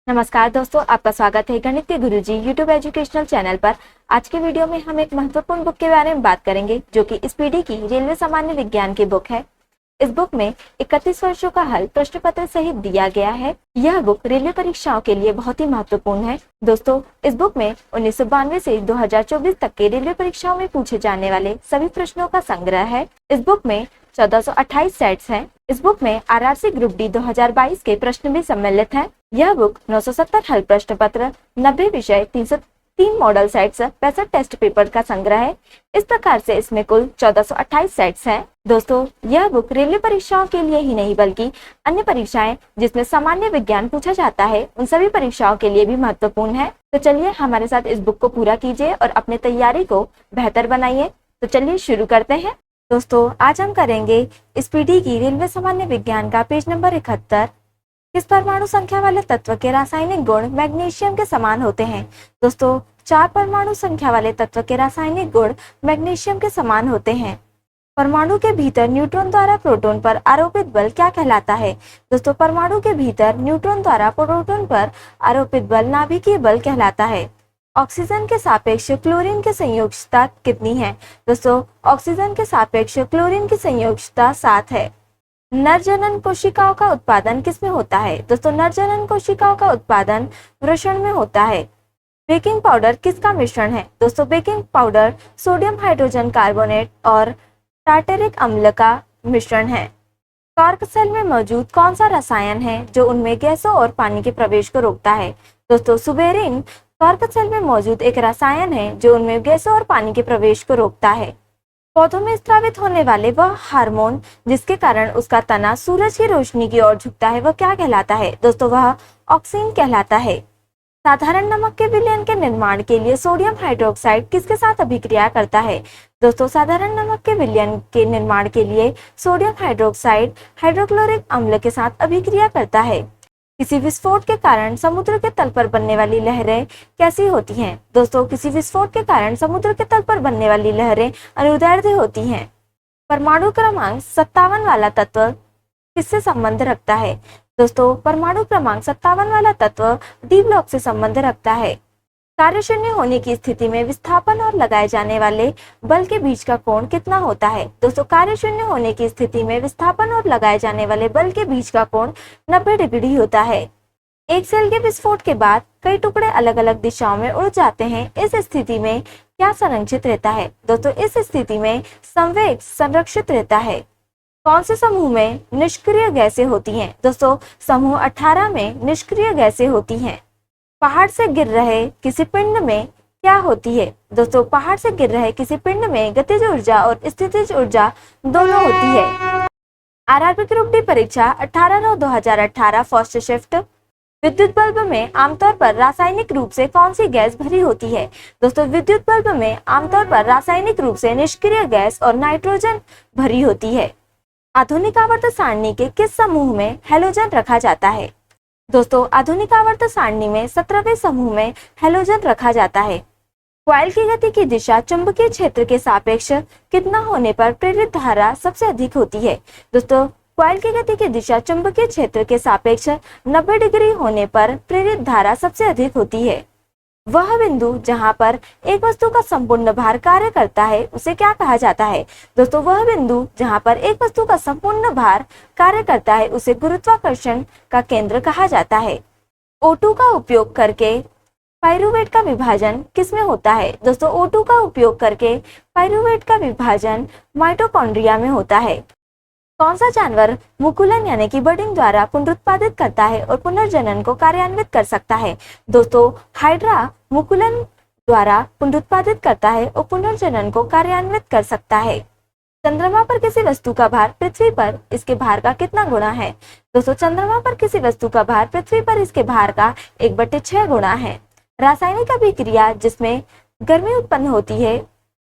नमस्कार दोस्तों, आपका स्वागत है गणित के गुरुजी यूट्यूब एजुकेशनल चैनल पर। आज के वीडियो में हम एक महत्वपूर्ण बुक के बारे में बात करेंगे जो कि इस पीढ़ी की रेलवे सामान्य विज्ञान की बुक है। इस बुक में 31 वर्षों का हल प्रश्न पत्र सहित दिया गया है। यह बुक रेलवे परीक्षाओं के लिए बहुत ही महत्वपूर्ण है। दोस्तों, इस बुक में 1992 से 2024 तक के रेलवे परीक्षाओं में पूछे जाने वाले सभी प्रश्नों का संग्रह है। इस बुक में 1428 सेट्स हैं। इस बुक में आरआरसी ग्रुप डी 2022 के प्रश्न भी सम्मिलित हैं। यह बुक 970 हल प्रश्न पत्र, 90 विषय, 303 मॉडल सेट्स, 65 टेस्ट पेपर का संग्रह है। इस प्रकार से इसमें कुल 1428 सेट्स हैं। दोस्तों, यह बुक रेलवे परीक्षाओं के लिए ही नहीं बल्कि अन्य परीक्षाएं जिसमें सामान्य विज्ञान पूछा जाता है उन सभी परीक्षाओं के लिए भी महत्वपूर्ण है। तो चलिए हमारे साथ इस बुक को पूरा कीजिए और अपने तैयारी को बेहतर बनाइए। तो चलिए शुरू करते हैं। दोस्तों, आज हम करेंगे इस पीढ़ी की रेलवे सामान्य विज्ञान का पेज नंबर 71। किस परमाणु संख्या वाले तत्व के रासायनिक गुण मैग्नीशियम के समान होते हैं? दोस्तों, 4 परमाणु संख्या वाले तत्व के रासायनिक गुण मैग्नीशियम के समान होते हैं। परमाणु के भीतर न्यूट्रॉन द्वारा प्रोटॉन पर आरोपित बल क्या कहलाता है? दोस्तों, परमाणु के भीतर न्यूट्रॉन द्वारा प्रोटॉन पर आरोपित बल नाभिकीय बल कहलाता है। ऑक्सीजन के सापेक्ष क्लोरीन की संयोजकता कितनी है? दोस्तों, ऑक्सीजन के सापेक्ष क्लोरीन की संयोजकता 7 है। नर जनन कोशिकाओं का उत्पादन किसमें होता है? दोस्तों, नर जनन कोशिकाओं का उत्पादन वृषण में होता है। बेकिंग पाउडर किसका मिश्रण है? दोस्तों, baking powder sodium hydrogen carbonate और टार्टेरिक अम्ल का मिश्रण है। कॉर्क सेल में मौजूद कौन सा रसायन है जो उनमें गैसों और पानी के प्रवेश को रोकता है? दोस्तों, सुबेरिन कॉर्क सेल में मौजूद एक रसायन है जो उनमें गैसों और पानी के प्रवेश को रोकता है। पौधों में स्रावित होने वाले वह हार्मोन जिसके कारण उसका तना सूरज की रोशनी की ओर झुकता है वह क्या कहलाता है? दोस्तों, वह ऑक्सीन कहलाता है। साधारण नमक के विलयन के निर्माण के लिए सोडियम हाइड्रोक्साइड किसके साथ अभिक्रिया करता है? दोस्तों, साधारण नमक के विलयन के निर्माण के लिए सोडियम हाइड्रोक्साइड हाइड्रोक्लोरिक अम्ल के साथ अभिक्रिया करता है। किसी विस्फोट के कारण समुद्र के तल पर बनने वाली लहरें कैसी होती हैं? दोस्तों, किसी विस्फोट के कारण समुद्र के तल पर बनने वाली लहरें अनुदैर्ध्य होती हैं। परमाणु क्रमांक 57 वाला तत्व किससे संबंध रखता है? दोस्तों, परमाणु क्रमांक 57 वाला तत्व डी ब्लॉक से संबंध रखता है। कार्य शून्य होने की स्थिति में विस्थापन और लगाए जाने वाले बल के बीच का कोण कितना होता है? दोस्तों, कार्य शून्य होने की स्थिति में विस्थापन और लगाए जाने वाले बल के बीच का कोण 90 डिग्री होता है। एक सेल के विस्फोट के बाद कई टुकड़े अलग अलग दिशाओं में उड़ जाते हैं। इस स्थिति में क्या संरक्षित रहता है? दोस्तों, इस स्थिति में संवेग संरक्षित रहता है। कौन से समूह में निष्क्रिय गैसें होती हैं? दोस्तों, समूह 18 में निष्क्रिय गैसें होती हैं। पहाड़ से गिर रहे किसी पिंड में क्या होती है? दोस्तों, पहाड़ से गिर रहे किसी पिंड में गतिज ऊर्जा और स्थितिज ऊर्जा दोनों होती है। आरआरबी ग्रुप डी परीक्षा 18/9/2018 फर्स्ट शिफ्ट। विद्युत बल्ब में आमतौर पर रासायनिक रूप से कौन सी गैस भरी होती है? दोस्तों, विद्युत बल्ब में आमतौर पर रासायनिक रूप से निष्क्रिय गैस और नाइट्रोजन भरी होती है। आधुनिक आवर्त सारणी के किस समूह में हैलोजन रखा जाता है? दोस्तों, आधुनिक आवर्त सारणी में 17वें समूह में हैलोजन रखा जाता है। कॉइल की गति की दिशा चुंबकीय क्षेत्र के सापेक्ष कितना होने पर प्रेरित धारा सबसे अधिक होती है? दोस्तों, कॉइल की गति की दिशा चुंबकीय क्षेत्र के सापेक्ष 90 डिग्री होने पर प्रेरित धारा सबसे अधिक होती है। वह बिंदु जहां पर एक वस्तु का संपूर्ण भार कार्य करता है उसे क्या कहा जाता है? दोस्तों, वह बिंदु जहां पर एक वस्तु का संपूर्ण भार कार्य करता है उसे गुरुत्वाकर्षण का केंद्र कहा जाता है। O2 का उपयोग करके पाइरूवेट का विभाजन किसमें होता है? दोस्तों, O2 का उपयोग करके पाइरूवेट का विभाजन माइटोकॉन्ड्रिया में होता है। कौन सा जानवर मुकुलन यानी कि बर्डिंग द्वारा पुनरुत्पादित करता है और पुनर्जनन को कार्यान्वित कर सकता है? दोस्तों, हाइड्रा मुकुलन द्वारा पुनरुत्पादित करता है और पुनर्जनन को कार्यान्वित कर सकता है। चंद्रमा पर किसी वस्तु का भार पृथ्वी पर इसके भार का कितना गुना है? दोस्तों, चंद्रमा पर किसी वस्तु का भार पृथ्वी पर इसके भार का 1/6 गुना है। रासायनिक अभिक्रिया जिसमें गर्मी उत्पन्न होती है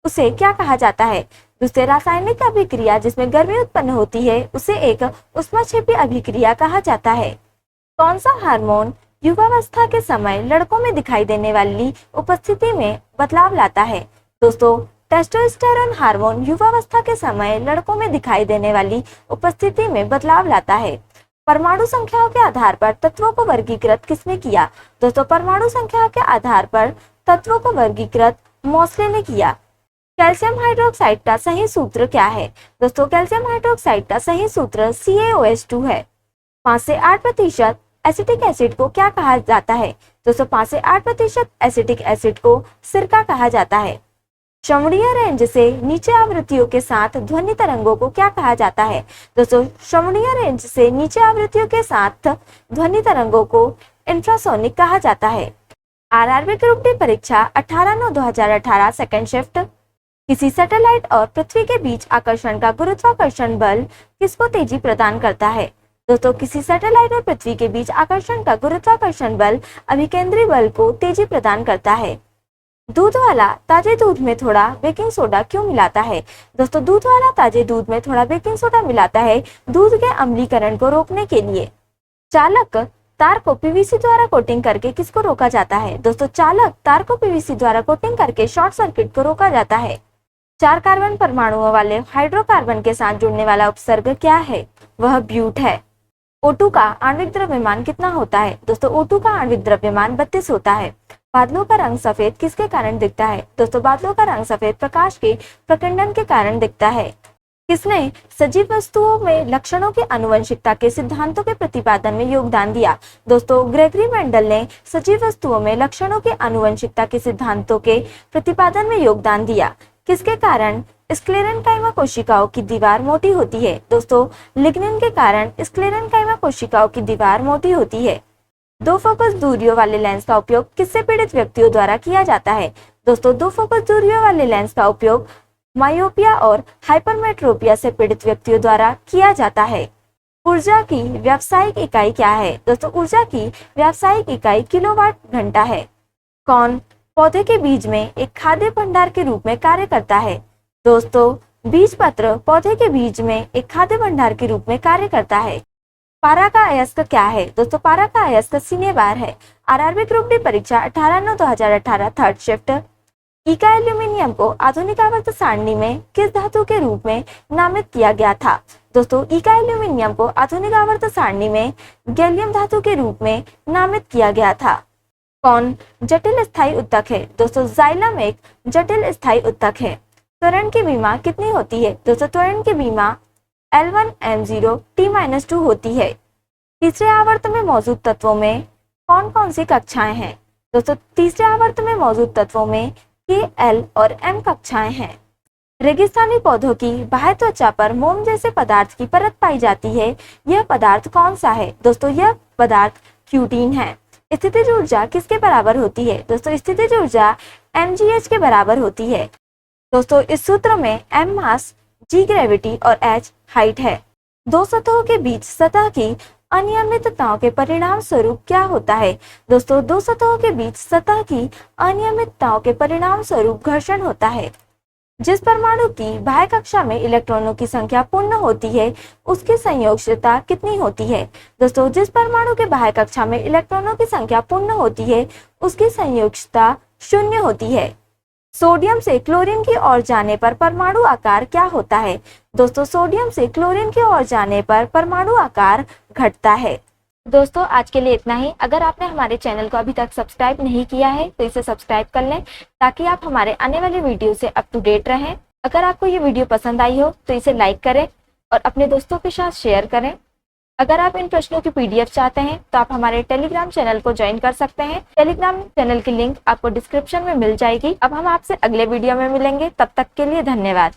उसे क्या कहा जाता है? दूसरे, रासायनिक अभिक्रिया जिसमें गर्मी उत्पन्न होती है उसे एक ऊष्माक्षेपी अभिक्रिया कहा जाता है। कौन सा हार्मोन युवावस्था के समय लड़कों में दिखाई देने वाली उपस्थिति में बदलाव लाता है? दोस्तों, टेस्टोस्टेरोन हार्मोन युवावस्था के समय लड़कों में दिखाई देने वाली उपस्थिति में बदलाव लाता है। परमाणु संख्याओं के आधार पर तत्वों को वर्गीकृत किसने किया? दोस्तों परमाणु संख्या के आधार पर तत्वों को वर्गीकृत मोसले ने किया। कैल्शियम हाइड्रोक्साइड का सही सूत्र क्या है? दोस्तों कैल्शियम हाइड्रोक्साइड का सही सूत्र CaOH2 है। 5 से 8% एसिटिक एसिड को क्या कहा जाता है? दोस्तों 5 से 8% एसिटिक एसिड को सिरका कहा जाता है। श्रवणीय रेंज से नीचे आवृत्तियों के साथ ध्वनि तरंगों को क्या कहा जाता है? दोस्तों श्रवणीय रेंज से नीचे आवृत्तियों के साथ ध्वनि तरंगों को इंफ्रासोनिक कहा जाता है। आरआरबी ग्रुप डी परीक्षा 18/9/2018 सेकंड शिफ्ट। किसी सैटेलाइट और पृथ्वी के बीच आकर्षण का गुरुत्वाकर्षण बल किसको तेजी प्रदान करता है? दोस्तों किसी सैटेलाइट और पृथ्वी के बीच आकर्षण का गुरुत्वाकर्षण बल अभिकेंद्री बल को तेजी प्रदान करता है। दूध वाला ताजे दूध में थोड़ा बेकिंग सोडा क्यों मिलाता है? दोस्तों दूध वाला ताजे दूध में थोड़ा बेकिंग सोडा मिलाता है दूध के अम्लीकरण को रोकने के लिए। चालक तार को पीवीसी द्वारा कोटिंग करके किसको रोका जाता है? दोस्तों चालक तार को पीवीसी द्वारा कोटिंग करके शॉर्ट सर्किट को रोका जाता है। 4 कार्बन परमाणुओं वाले हाइड्रोकार्बन के साथ जुड़ने वाला उपसर्ग क्या है? वह ब्यूट है। O2 का आणविक द्रव्यमान कितना होता है? दोस्तों O2 का आणविक द्रव्यमान 32 होता है। बादलों का रंग सफेद किसके कारण दिखता है? दोस्तों बादलों का रंग सफेद प्रकाश के प्रकंडन के कारण दिखता है। किसने सजीव वस्तुओं में लक्षणों की आनुवंशिकता के सिद्धांतों के प्रतिपादन में योगदान दिया? दोस्तों ग्रेगरी मेंडल ने सजीव वस्तुओं में लक्षणों की आनुवंशिकता के सिद्धांतों के प्रतिपादन में योगदान दिया। किसके कारण स्क्लेरेनकाइमा कोशिकाओं की दीवार मोटी होती है? दोस्तों लिग्निन के कारण स्क्लेरेनकाइमा कोशिकाओं की दीवार मोटी होती है। 2 फोकस दूरियों वाले लेंस का उपयोग किससे पीड़ित व्यक्तियों द्वारा किया जाता है? दोस्तों 2 फोकस दूरियों वाले लेंस का उपयोग मायोपिया और हाइपरमेट्रोपिया से पीड़ित व्यक्तियों द्वारा किया जाता है। ऊर्जा की व्यावसायिक इकाई क्या है? दोस्तों ऊर्जा की व्यावसायिक इकाई किलोवाट घंटा है। कौन पौधे के बीज में एक खाद्य भंडार के रूप में कार्य करता है? दोस्तों बीज पत्र पौधे के बीज में एक खाद्य भंडार के रूप में कार्य करता है। पारा का अयस्क क्या है? दोस्तों पारा का अयस्क सिनेबार है। आरआरबी ग्रुप डी परीक्षा 18/9/2018 थर्ड शिफ्ट। इका एल्यूमिनियम को आधुनिक आवर्त सारणी में किस धातु के रूप में नामित किया गया था? दोस्तों इका एल्यूमिनियम को आधुनिक आवर्त सारणी में गैलियम धातु के रूप में नामित किया गया था। कौन जटिल स्थायी उत्तक है? दोस्तों जाइलम एक जटिल स्थायी उत्तक है। त्वरण की बीमा कितनी होती है? दोस्तों त्वरण की बीमा L1M0T-2 होती है। तीसरे आवर्त में मौजूद तत्वों में कौन कौन सी कक्षाएं हैं? दोस्तों तीसरे आवर्त में मौजूद तत्वों में K, L और M कक्षाएं हैं। रेगिस्तानी पौधों की बाह्य त्वचा पर मोम जैसे पदार्थ की परत पाई जाती है, यह पदार्थ कौन सा है? दोस्तों यह पदार्थ क्यूटीन है। स्थितिज ऊर्जा किसके बराबर होती है? दोस्तों स्थितिज ऊर्जा mgh के बराबर होती है। दोस्तों इस सूत्र में m मास, g ग्रेविटी और h हाइट है। 2 सतहों के बीच सतह की अनियमितताओं के परिणाम स्वरूप क्या होता है? दोस्तों 2 सतहों के बीच सतह की अनियमितताओं के परिणाम स्वरूप घर्षण होता है। जिस परमाणु की बाह्य कक्षा में इलेक्ट्रॉनों की संख्या पूर्ण होती है उसकी संयोजकता कितनी होती है? दोस्तों जिस परमाणु के बाह्य कक्षा में इलेक्ट्रॉनों की संख्या पूर्ण होती है उसकी संयोजकता 0 होती है। सोडियम से क्लोरीन की ओर जाने पर परमाणु आकार क्या होता है? दोस्तों सोडियम से क्लोरीन की ओर जाने पर परमाणु आकार घटता है। दोस्तों आज के लिए इतना ही। अगर आपने हमारे चैनल को अभी तक सब्सक्राइब नहीं किया है तो इसे सब्सक्राइब कर लें ताकि आप हमारे आने वाले वीडियो से अप टू डेट रहें। अगर आपको ये वीडियो पसंद आई हो तो इसे लाइक करें और अपने दोस्तों के साथ शेयर करें। अगर आप इन प्रश्नों की PDF चाहते हैं तो आप हमारे टेलीग्राम चैनल को ज्वाइन कर सकते हैं। टेलीग्राम चैनल की लिंक आपको डिस्क्रिप्शन में मिल जाएगी। अब हम आपसे अगले वीडियो में मिलेंगे, तब तक के लिए धन्यवाद।